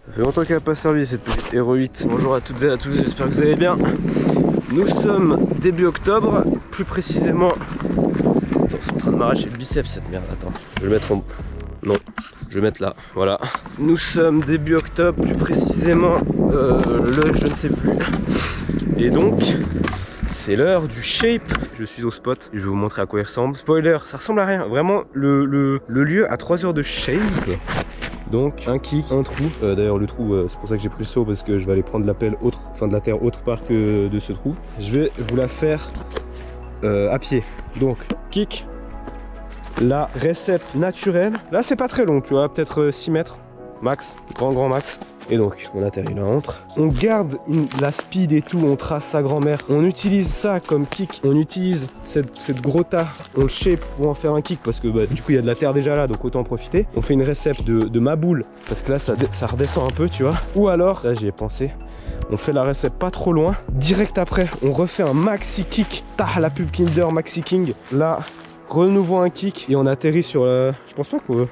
Ça fait longtemps qu'elle n'a pas servi cette petite Hero 8. Bonjour à toutes et à tous, j'espère que vous allez bien. Nous sommes début octobre, plus précisément... Attends, c'est en train de m'arracher le biceps cette merde, attends. Je vais le mettre en... Non, je vais mettre là, voilà. Nous sommes début octobre, plus précisément je ne sais plus. Et donc, c'est l'heure du shape. Je suis au spot et je vais vous montrer à quoi il ressemble. Spoiler, ça ressemble à rien. Vraiment, le lieu a 3 heures de shape. Donc un kick, un trou. D'ailleurs le trou, c'est pour ça que j'ai pris le saut, parce que je vais aller prendre l'appel autre, enfin de la terre autre part que de ce trou. Je vais vous la faire à pied. Donc kick, la récepte naturelle. Là c'est pas très long, tu vois, peut-être 6 mètres max, grand max. Et donc on atterrit là, on garde la speed et tout, on trace sa grand-mère, on utilise ça comme kick, on utilise cette gros tas, on le shape pour en faire un kick, parce que bah, du coup il y a de la terre déjà là, donc autant en profiter. On fait une récepte de ma boule, parce que là ça redescend un peu, tu vois. Ou alors, là j'y ai pensé, on fait la récepte pas trop loin, direct après on refait un maxi kick, la pub Kinder Maxi King, là renouveau un kick et on atterrit sur je pense pas qu'on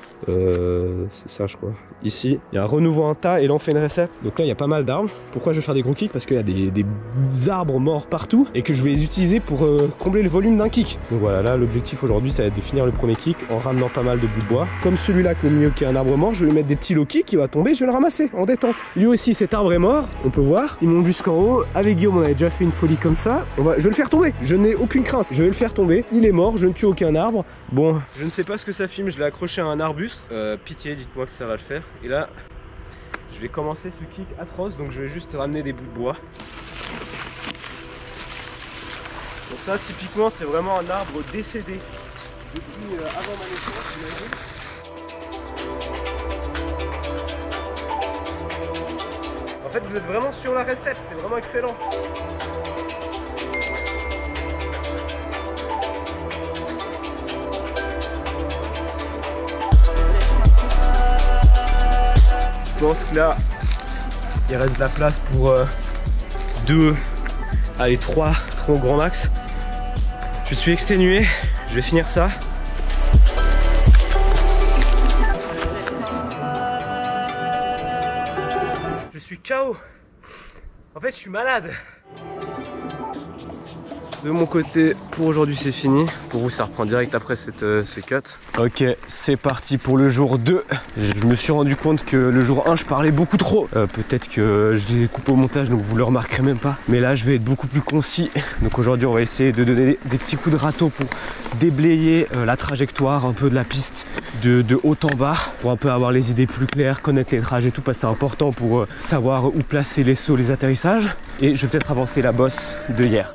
c'est ça je crois. Ici il y a un renouveau un tas et là on fait une récepte. Donc là il y a pas mal d'arbres. Pourquoi je vais faire des gros kicks? Parce qu'il y a des arbres morts partout et que je vais les utiliser pour combler le volume d'un kick. Donc voilà, là l'objectif aujourd'hui ça va être de finir le premier kick en ramenant pas mal de bouts de bois. Comme celui-là qui est au milieu qui est un arbre mort, je vais lui mettre des petits low kicks, il va tomber, je vais le ramasser en détente. Lui aussi cet arbre est mort, on peut voir, il monte jusqu'en haut. Avec Guillaume on avait déjà fait une folie comme ça. Je vais le faire tomber, je n'ai aucune crainte, je vais le faire tomber, il est mort, je ne tue aucun arbre. Bon, je ne sais pas ce que ça filme, je l'ai accroché à un arbuste. Pitié, dites-moi que ça va le faire. Et là, je vais commencer ce kick atroce, donc je vais juste ramener des bouts de bois. Bon, ça, typiquement, c'est vraiment un arbre décédé depuis avant ma naissance, j'imagine. En fait, vous êtes vraiment sur la récepte, c'est vraiment excellent. Je pense que là, il reste de la place pour 3 au grand max. Je suis exténué, je vais finir ça. Je suis KO. En fait, je suis malade. De mon côté, pour aujourd'hui c'est fini. Pour vous ça reprend direct après ce cut. Ok, c'est parti pour le jour 2. Je me suis rendu compte que le jour 1 je parlais beaucoup trop. Peut-être que je les coupe au montage donc vous le remarquerez même pas. Mais là je vais être beaucoup plus concis. Donc aujourd'hui on va essayer de donner des petits coups de râteau pour déblayer la trajectoire un peu de la piste de haut en bas. Pour un peu avoir les idées plus claires, connaître les trajets et tout, parce que c'est important pour savoir où placer les sauts, les atterrissages. Et je vais peut-être avancer la bosse de hier.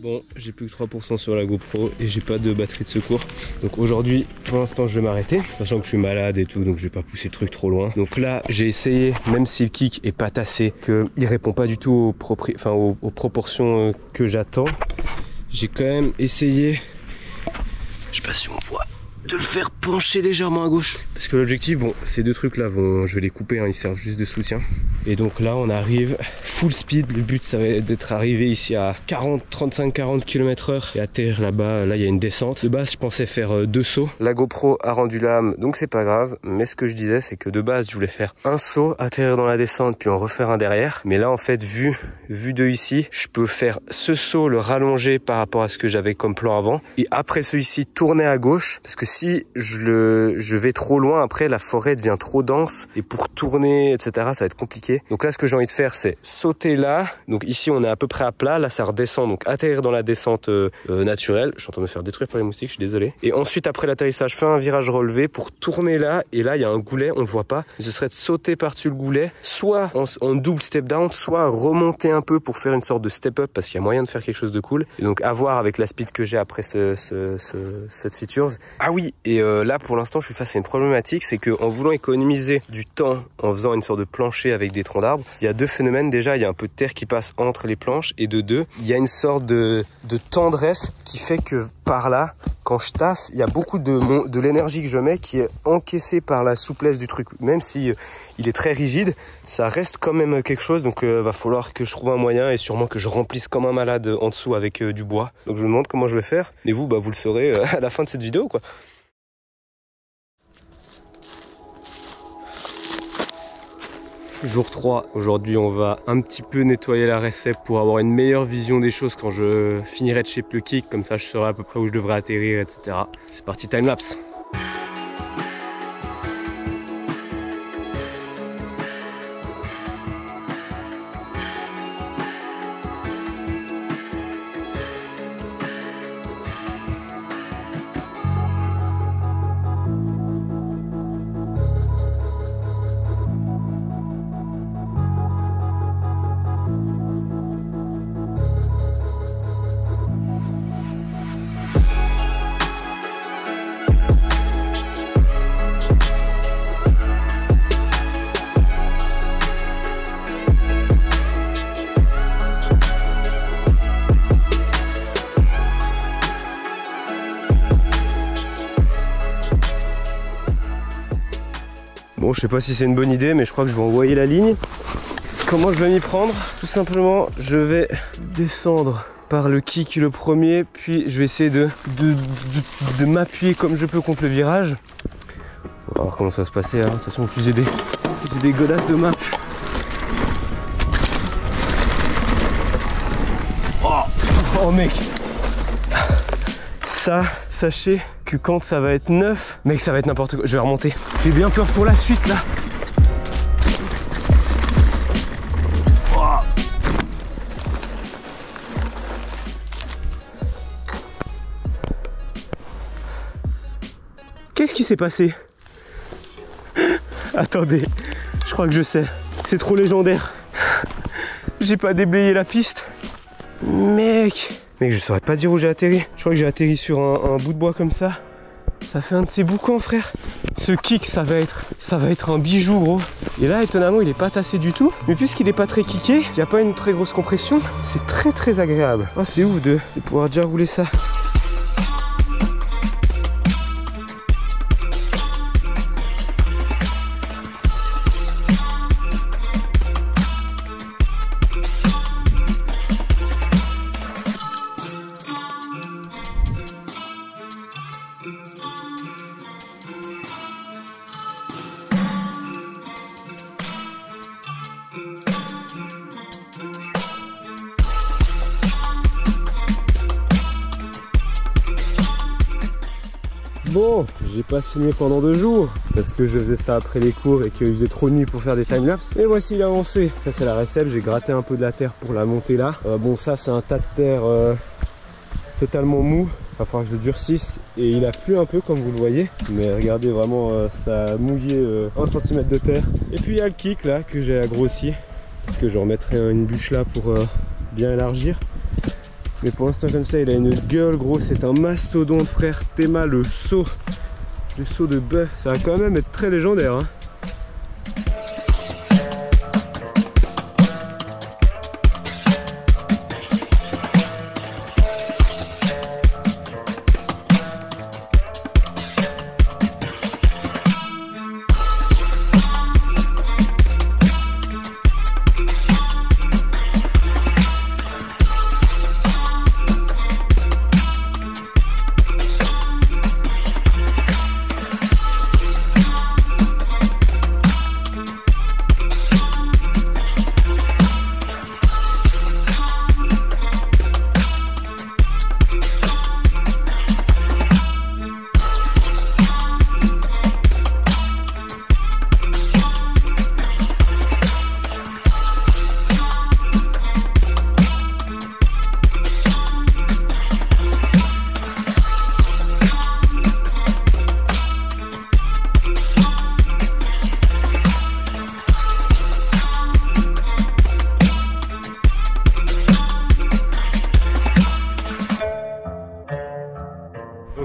Bon, j'ai plus que 3% sur la GoPro et j'ai pas de batterie de secours. Donc aujourd'hui, pour l'instant, je vais m'arrêter, sachant que je suis malade et tout, donc je vais pas pousser le truc trop loin. Donc là, j'ai essayé, même si le kick est pas tassé, qu'il répond pas du tout aux proportions que j'attends, j'ai quand même essayé, je sais pas si on voit, de le faire pencher légèrement à gauche. Parce que l'objectif, bon, ces deux trucs là je vais les couper, hein, ils servent juste de soutien. Et donc là on arrive full speed, le but ça va être d'être arrivé ici à 35-40 km/h et atterrir là-bas. Là il y a une descente. De base je pensais faire 2 sauts. La GoPro a rendu l'âme, donc c'est pas grave. Mais ce que je disais c'est que de base je voulais faire un saut, atterrir dans la descente puis en refaire un derrière. Mais là en fait vu de ici, je peux faire ce saut, le rallonger par rapport à ce que j'avais comme plan avant. Et après celui-ci tourner à gauche, parce que si je vais trop loin, après la forêt devient trop dense et pour tourner etc ça va être compliqué. pied. Donc là, ce que j'ai envie de faire, c'est sauter là. Donc ici, on est à peu près à plat. Là, ça redescend. Donc atterrir dans la descente naturelle. Je suis en train de me faire détruire par les moustiques, je suis désolé. Et ensuite, après l'atterrissage, faire un virage relevé pour tourner là. Et là, il y a un goulet, on le voit pas. Ce serait de sauter par-dessus le goulet, soit en double step down, soit remonter un peu pour faire une sorte de step up parce qu'il y a moyen de faire quelque chose de cool. Et donc à voir avec la speed que j'ai après cette features. Ah oui, et là pour l'instant je suis face à une problématique, c'est qu'en voulant économiser du temps en faisant une sorte de plancher avec des troncs d'arbres, il y a deux phénomènes. Déjà, il y a un peu de terre qui passe entre les planches, et de deux, il y a une sorte de tendresse qui fait que par là, quand je tasse, il y a beaucoup de l'énergie que je mets qui est encaissée par la souplesse du truc. Même si il est très rigide, ça reste quand même quelque chose. Donc va falloir que je trouve un moyen, et sûrement que je remplisse comme un malade en dessous avec du bois. Donc je me demande comment je vais faire. Et vous, vous le saurez à la fin de cette vidéo, quoi. Jour 3, aujourd'hui on va un petit peu nettoyer la récep pour avoir une meilleure vision des choses quand je finirai de shape le kick, comme ça je saurai à peu près où je devrais atterrir, etc. C'est parti, timelapse. Bon, je sais pas si c'est une bonne idée, mais je crois que je vais envoyer la ligne. Comment je vais m'y prendre? Tout simplement, je vais descendre par le kick le premier, puis je vais essayer de m'appuyer comme je peux contre le virage. On va voir comment ça va se passer, hein. De toute façon, plus j'ai des godasses de marche. Oh mec, ça, sachez que quand ça va être neuf, mec, ça va être n'importe quoi. Je vais remonter. J'ai bien peur pour la suite là. Qu'est-ce qui s'est passé? Attendez, je crois que je sais. C'est trop légendaire. J'ai pas déblayé la piste. Mec, je saurais pas dire où j'ai atterri. Je crois que j'ai atterri sur un bout de bois comme ça. Ça fait un de ces boucans, frère. Ce kick, ça va être un bijou, gros. Et là, étonnamment, il est pas tassé du tout. Mais puisqu'il est pas très kické, qu'il n'y a pas une très grosse compression, c'est très très agréable. Oh, c'est ouf de pouvoir déjà rouler ça. Bon, j'ai pas filmé pendant 2 jours parce que je faisais ça après les cours et qu'il faisait trop de nuit pour faire des timelapses. Et voici l'avancée. Ça c'est la récep, j'ai gratté un peu de la terre pour la monter là. Bon, ça c'est un tas de terre totalement mou. Il va falloir que je le durcisse et il a plu un peu comme vous le voyez. Mais regardez vraiment, ça a mouillé 1 cm de terre. Et puis il y a le kick là que j'ai agrossi. Peut-être que je remettrai une bûche là pour bien élargir. Mais pour l'instant comme ça, il a une gueule, gros, c'est un mastodonte, frère. Théma, le saut de bœuf, ça va quand même être très légendaire, hein.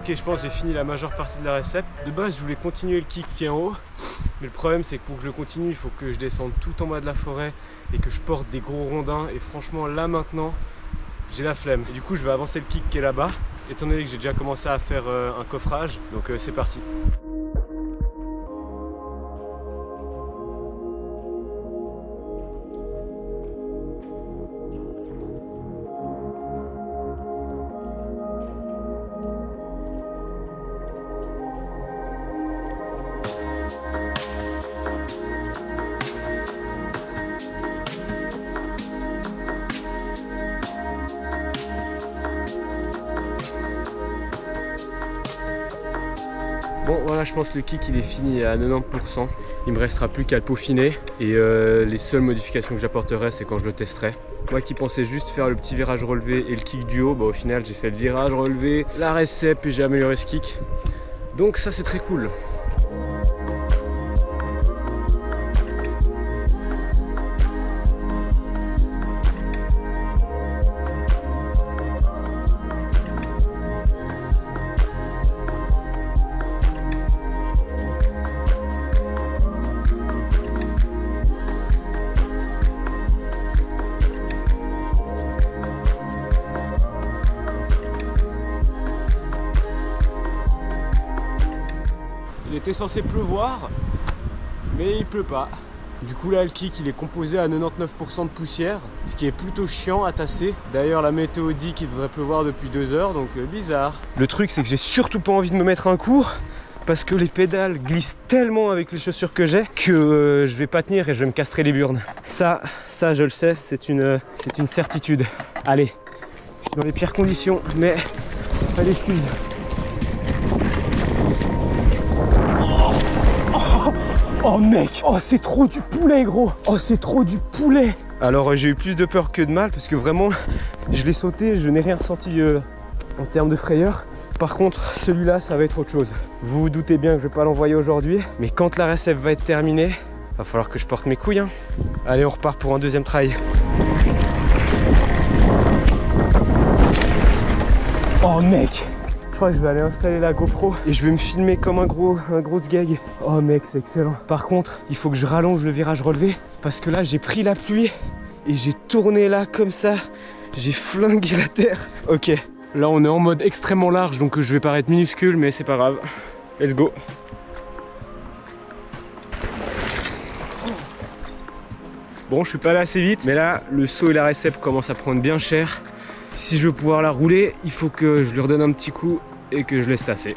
Ok, je pense que j'ai fini la majeure partie de la recette. De base, je voulais continuer le kick qui est en haut. Mais le problème, c'est que pour que je le continue, il faut que je descende tout en bas de la forêt et que je porte des gros rondins. Et franchement, là maintenant, j'ai la flemme. Et du coup, je vais avancer le kick qui est là-bas, étant donné que j'ai déjà commencé à faire un coffrage. Donc c'est parti. Bon voilà, je pense que le kick il est fini à 90%. Il me restera plus qu'à le peaufiner et les seules modifications que j'apporterai c'est quand je le testerai. Moi qui pensais juste faire le petit virage relevé et le kick du haut, bah, au final j'ai fait le virage relevé, la recep et j'ai amélioré ce kick. Donc ça c'est très cool. Il était censé pleuvoir, mais il pleut pas. Du coup là le kick il est composé à 99% de poussière, ce qui est plutôt chiant à tasser. D'ailleurs la météo dit qu'il devrait pleuvoir depuis 2 heures, donc bizarre. Le truc c'est que j'ai surtout pas envie de me mettre un coup, parce que les pédales glissent tellement avec les chaussures que j'ai que je vais pas tenir et je vais me castrer les burnes. Ça je le sais, c'est une certitude. Allez, je suis dans les pires conditions, mais pas d'excuses. Oh mec, oh c'est trop du poulet gros. Oh c'est trop du poulet. Alors j'ai eu plus de peur que de mal parce que vraiment je l'ai sauté, je n'ai rien ressenti en termes de frayeur. Par contre celui-là ça va être autre chose. Vous vous doutez bien que je vais pas l'envoyer aujourd'hui, mais quand la recette va être terminée, va falloir que je porte mes couilles hein. Allez on repart pour un deuxième try. Oh mec, je crois que je vais aller installer la GoPro et je vais me filmer comme un gros gag. Oh mec, c'est excellent. Par contre, il faut que je rallonge le virage relevé parce que là, j'ai pris la pluie et j'ai tourné là comme ça. J'ai flingué la terre. Ok, là, on est en mode extrêmement large, donc je vais paraître minuscule, mais c'est pas grave. Let's go. Bon, je suis pas allé assez vite, mais là, le saut et la recep commencent à prendre bien cher. Si je veux pouvoir la rouler, il faut que je lui redonne un petit coup et que je laisse tasser.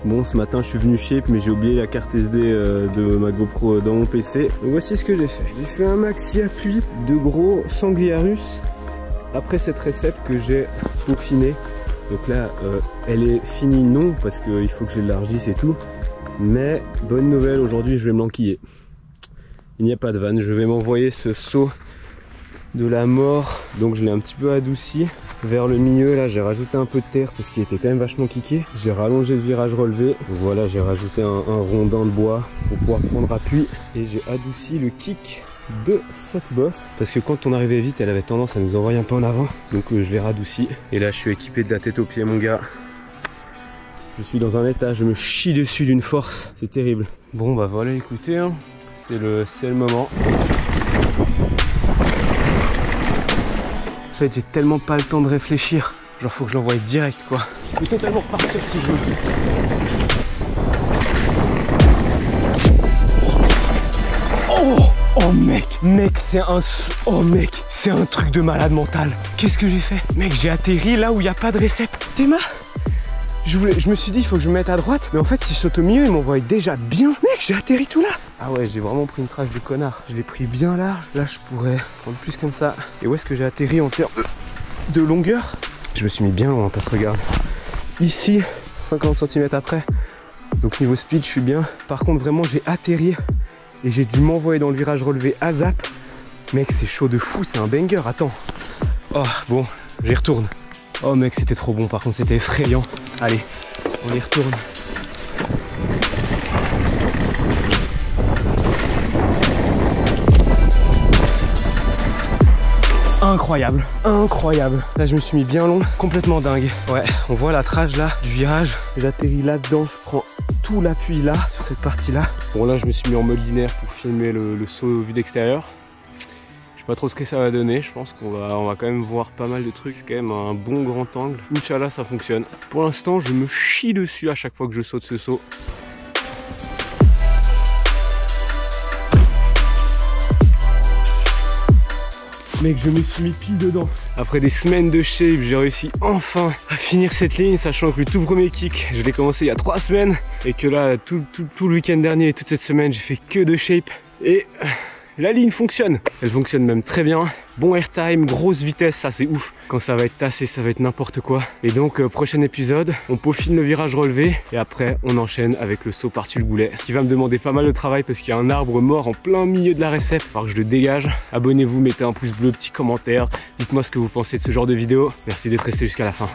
Bon, ce matin je suis venu shape, mais j'ai oublié la carte SD de ma GoPro dans mon PC. Donc voici ce que j'ai fait. J'ai fait un maxi appui de gros sanglier russe après cette recette que j'ai peaufinée. Donc là, elle est finie non, parce qu'il faut que je l'élargisse et tout. Mais bonne nouvelle, aujourd'hui je vais me l'enquiller. Il n'y a pas de vanne, je vais m'envoyer ce saut de la mort, donc je l'ai un petit peu adouci vers le milieu. Là j'ai rajouté un peu de terre parce qu'il était quand même vachement kické. J'ai rallongé le virage relevé, donc voilà, j'ai rajouté un rondin de bois pour pouvoir prendre appui et j'ai adouci le kick de cette bosse parce que quand on arrivait vite elle avait tendance à nous envoyer un peu en avant, donc je l'ai radouci et là je suis équipé de la tête aux pieds mon gars. Je suis dans un état, je me chie dessus d'une force, c'est terrible. Bon bah voilà, écoutez hein, c'est le moment. En fait j'ai tellement pas le temps de réfléchir, genre faut que je l'envoie direct quoi. Je peux totalement repartir si je veux. Oh mec c'est un... Oh mec, c'est un truc de malade mental. Qu'est-ce que j'ai fait? Mec j'ai atterri là où il n'y a pas de récep. Théma, je me suis dit il faut que je me mette à droite, mais en fait si je saute au milieu il m'envoie déjà bien. Mec j'ai atterri tout là. Ah ouais, j'ai vraiment pris une trace de connard. Je l'ai pris bien large. Là, je pourrais prendre plus comme ça. Et où est-ce que j'ai atterri en termes de longueur? Je me suis mis bien loin, parce que regarde. Ici, 50 cm après. Donc niveau speed, je suis bien. Par contre, vraiment, j'ai atterri. Et j'ai dû m'envoyer dans le virage relevé à zap. Mec, c'est chaud de fou, c'est un banger. Attends. Oh, bon, j'y retourne. Oh mec, c'était trop bon. Par contre, c'était effrayant. Allez, on y retourne. incroyable, incroyable. Là je me suis mis bien long, complètement dingue. Ouais, on voit la trage là du virage. J'atterris là-dedans, je prends tout l'appui là, sur cette partie là. Bon là je me suis mis en mode linéaire pour filmer le saut vu d'extérieur. Je sais pas trop ce que ça va donner, je pense qu'on va quand même voir pas mal de trucs. C'est quand même un bon grand angle. Inch'Allah ça fonctionne. Pour l'instant je me chie dessus à chaque fois que je saute ce saut. Mec, je me suis mis pile dedans. Après des semaines de shape, j'ai réussi enfin à finir cette ligne, sachant que le tout premier kick, je l'ai commencé il y a 3 semaines et que là, tout le week-end dernier et toute cette semaine, j'ai fait que de shape. Et la ligne fonctionne. Elle fonctionne même très bien. Bon airtime, grosse vitesse, ça c'est ouf. Quand ça va être tassé, ça va être n'importe quoi. Et donc, prochain épisode, on peaufine le virage relevé et après, on enchaîne avec le saut par-dessus le goulet qui va me demander pas mal de travail parce qu'il y a un arbre mort en plein milieu de la récep. Il va falloir que je le dégage. Abonnez-vous, mettez un pouce bleu, petit commentaire. Dites-moi ce que vous pensez de ce genre de vidéo. Merci d'être resté jusqu'à la fin.